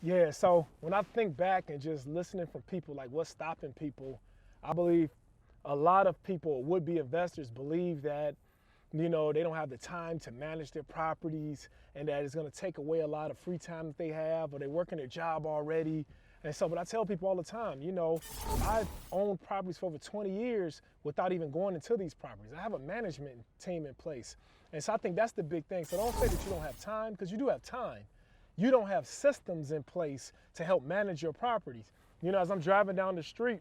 Yeah, so when I think back and just listening from people, like what's stopping people, I believe a lot of people, would-be investors, believe that, they don't have the time to manage their properties and that it's going to take away a lot of free time that they have, or they're working their job already. And so, but I tell people all the time, I've owned properties for over 20 years without even going into these properties. I have a management team in place. And so I think that's the big thing. So don't say that you don't have time, because you do have time. You don't have systems in place to help manage your properties. As I'm driving down the street,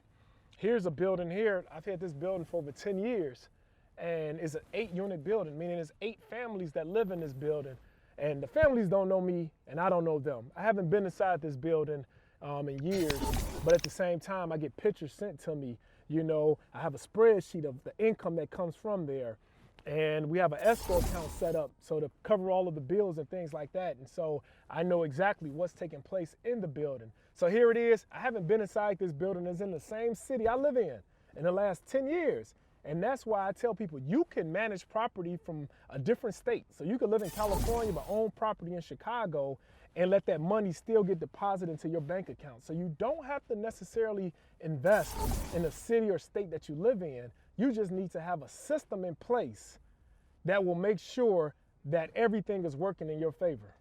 here's a building here. I've had this building for over 10 years. And it's an 8-unit building, meaning there's 8 families that live in this building. And the families don't know me, and I don't know them. I haven't been inside this building in years, but at the same time, I get pictures sent to me. I have a spreadsheet of the income that comes from there. And we have an escrow account set up so to cover all of the bills and things like that. And so I know exactly what's taking place in the building. So here it is. I haven't been inside this building. It's in the same city I live in the last 10 years. And that's why I tell people you can manage property from a different state. So you could live in California but own property in Chicago and let that money still get deposited into your bank account. So you don't have to necessarily invest in the city or state that you live in. You just need to have a system in place that will make sure that everything is working in your favor.